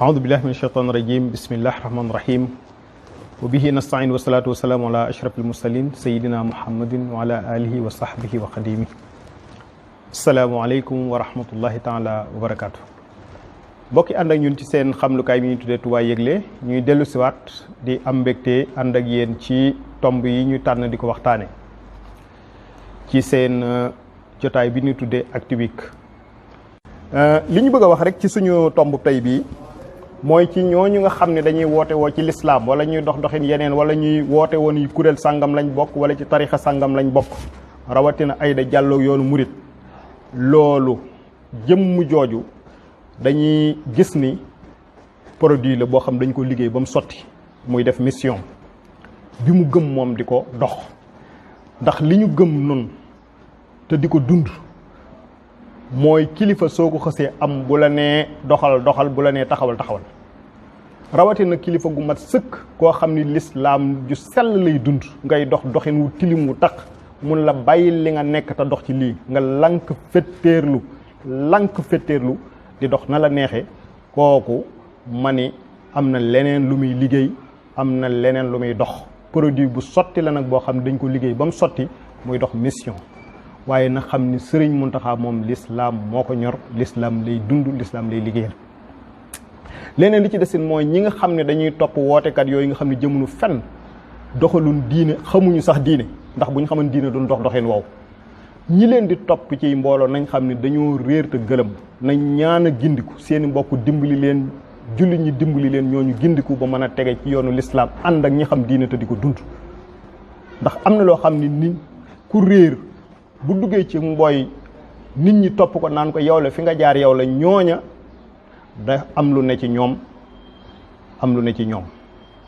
أعوذ بالله من الشيطان الرجيم بسم الله الرحمن الرحيم وبه نستعين والصلاة والسلام على أشرف المرسلين سيدنا محمد وعلى آله وصحبه وخديمه السلام عليكم ورحمة الله تعالى وبركاته bokki ànd ak ñun ci seen xamlukaay bi ñuy tuddee Touba Yëgle ñuy dellu siwaat di am mbégte ànd ak yéen ci tomb yi ñu tànn di ko waxtaane ci seen jotaay bi ñuy tuddee Actuweek li ñu bëgg a wax rek ci suñu tomb tey bii mooy ci ñooñu nga xam ne dañuy woote woo ci lislaam wala ñuy dox doxin yeneen wala ñuy woote woon yu kuréel sàngam lañ bokk wala ci tarixa sàngam lañ bokk rawatina Aïda Diallo yoonu murit loolu jëmm jooju dañuy gis ni produit la boo xam dañ ko liggéey ba mu sotti muy def mission bi mu gëm moom di ko dox ndax li ñu gëm nun te di ko dund mooy kilifa soo ko xësee am bu la nee doxal doxal bu la nee taxawal taxawal rawatina kilifa gu mat sëkk koo xam ni lislaam ju sell lay dund ngay dox doxin wu tilim wu taq mun la bàyyi li nga nekk te dox ci lii nga lank fetteerlu di dox na la neexee kooku ma ni am na leneen lu muy liggéey am na leneen lu muy dox produit bu sotti la nag boo xam ne dañ ko liggéey ba mu sotti muy dox mission waaye na xam ni Sëriñ Muntaxa moom lislaam moo ko ñor lislaam lay dund lislaam lay liggéeyal leneen li ci desin mooy ñi nga xam ne dañuy topp wootekat yooyu nga xam ne jëmunu fenn doxalun diine xamuñu sax diine ndax bu ñu xaman diine duñ dox doxin wow ñi leen di topp ci mbooloo nañ xam ne dañoo réer te gëlëm nañ ñaan a gindiku seeni mbokk dimbali leen julli ñi dimbali leen ñooñu gindiku ba mën a tege ci yoonu lislaam ànd ak ñi xam diine te di ko dund ndax am na loo xam ne ni ku réer bu duggee ci mbooy nit ñi topp ko naan ko yow la fi nga jaar yow la ñooña da am lu ne ci ñoom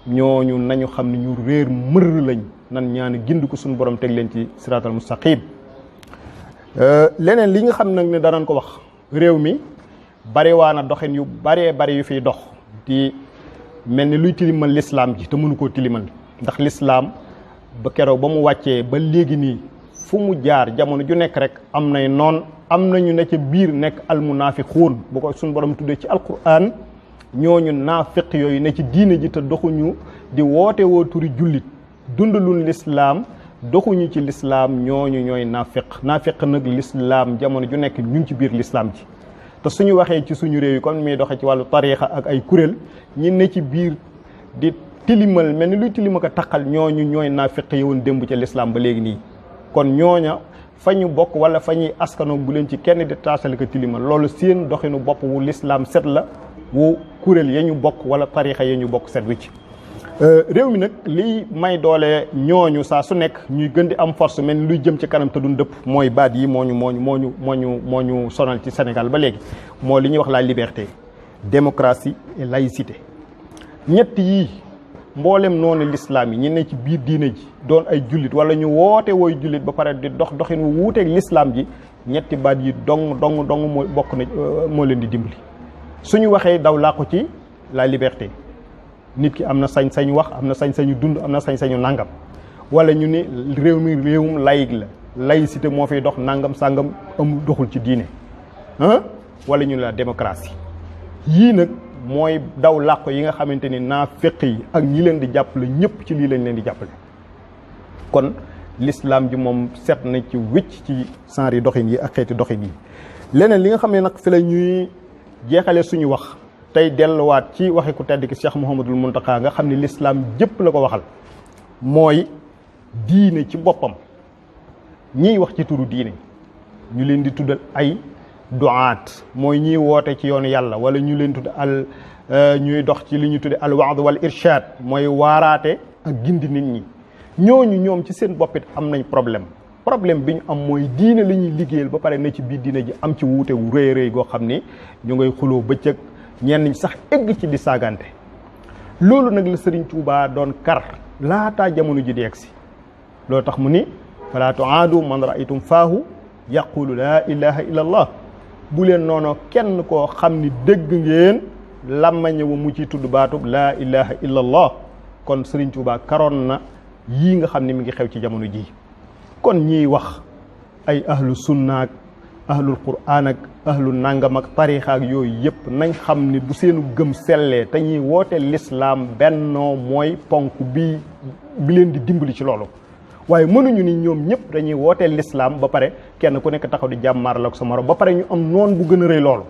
ñooñu nañu xam ne ñu réer mër lañ nan ñaan gindiku suñu borom teg leen ci siraatal mustaqim leneen li nga xam nag ne danañ ko wax réew mi bariwaana doxin yu bari yu fiy dox di mel ni luy tilimal lislaam ji te mënu koo tilimal ndax lislaam ba keroog ba mu wàccee ba léegi nii fu mu jaar jamono ju nekk rek am nay noon am nañu ne ca biir nekk almunaafiquun bu ko suñu borom tuddee ci alquran ñooñu naafiq yooyu ne ci diine ji te doxuñu di woote woo turi jullit dundalun lislaam doxuñu ci lislaam ñooñu ñooy naafiq nag lislaam jamono ju nekk ñu ngi ci biir lislaam ji te suñu waxee ci suñu réew yi comme ni muy doxee ci wàllu tariixa ak ay kuréel ñi ne ci biir di tilimal mel ni luy tilima ko taqal ñooñu ñooy naafiq yi woon démb ca lislaam ba léegi nii kon ñooña fa ñu bokk wala fa ñuy askano bu leen ci kenn di taasale ko tilimal loolu seen doxinu bopp wu lislaam set la wu kuréel ya ñu bokk wala tariixa ya ñu bokk set wi ci réew mi nag liy may doole ñooñu saa su nekk ñuy gën di am force mel ni luy jëm ci kanam te duñ dëpp mooy baat yi moo ñu sonal ci Sénégal ba léegi moo li ñuy wax la liberté démocratie et laïcité ñett yii mboolem noonu lislaam yi ñi ne ci biir diine ji doon ay jullit wala ñu woote wooy jullit ba pare di dox doxin wu wuuteeg lislaam ji ñetti baat yi dong moo bokk na moo leen di dimbali suñu waxee daw laa ko ci la liberté nit ki am na sañ-sañu wax am na sañ-sañu dund am na sañ-sañu nangam wala ñu ne réew mi réewum laïc la laïcité moo fiy dox nangam sàngam amul doxul ci diine wala ñu ne la démocratie yii nag mooy daw làqu yi nga xamante ni naafiq yi ak ñi leen di jàppale ñëpp ci lii lañ leen di jàppale kon l'islam ji moom set na ci wécc ci genre yi doxin yi ak xeeti doxin yi leneen li nga xam ne nag fi la ñuy jeexale suñu wax tey delluwaat ci waxi ku tedd ki Cheikh Mouhamadul Mountakha nga xam ne l'islam jëpp la ko waxal mooy diine ci boppam ñiy wax ci turu diine ñu leen di tuddal ay du'aat mooy ñiy woote ci yoonu yàlla wala ñu leen tudd ñuy dox ci li ñu tudde al wa'd wal irshad mooy waaraate ak gindi nit ñi ñooñu ñoom ci seen boppit am nañ problème bi ñu am mooy diine la ñuy liggéeyal ba pare na ci biir diine ji am ci wuute wu rëy rëy goo xam ni ñu ngay xuloo bëccëg ñenn ñi sax egg ci di saagante loolu nag la Sëriñ Tuubaa doon kar laataa jamono ji di egsi loolu tax mu ni fala tuaadu man raaytum faahu yaqulu laa ilaha illa allah bu leen noonu kenn koo xam ni dégg ngeen làmmañe wa mu ci tudd baatub laa ilaha illa allah kon Sëriñ Tuubaa karoon na yii nga xam ne mi ngi xew ci jamono ji kon ñiy wax ay ahlu sunnaak ahlul quraan ak ahlul nangam ak tarixa ak yooyu yëpp nañ xam ni bu seenu gëm sellee te ñuy woote lislaam bennoo mooy ponk bi leen di dimbali ci loolu. waaye mënuñu ni ñoom ñëpp dañuy woote lislaam ba pare kenn ku nekk taxaw di jàmmaarloo ak sa morom ba pare ñu am noon bu gën a rëy loolu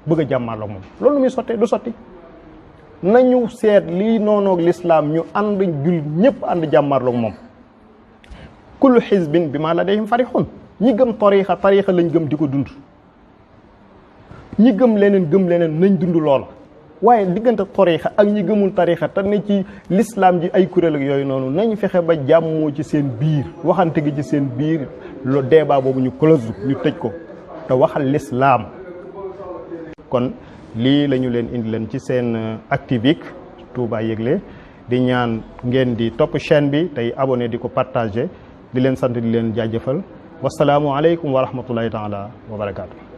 bëgg a jàmmaarloo ak moom loolu muy sottee du sotti. nañu seet lii noonoog lislaam ñu ànd jul ñëpp ànd jàmmaarloo ak moom. kullu xisbin bi maa ladayhim farixun ñi gëm tarixa lañ gëm di ko dund ñi gëm leneen nañ dund loola waaye diggante tarixa ak ñi gëmul tarixa te ne ci lislaam ji ay kuréel ak yooyu noonu nañ fexe ba jàmmoo ci seen biir waxante gi ci seen biir lo débat boobu ñu close ñu tëj ko te waxal lislaam. kon lii la ñu leen indi leen ci seen Actuvic Touba Yëgle di ñaan ngeen di topp chaîne bi tey abonné di ko partagé di leen sant di leen jaajëfal wasalaamu aleykum wa rahmatullahi taala wa barakaatu.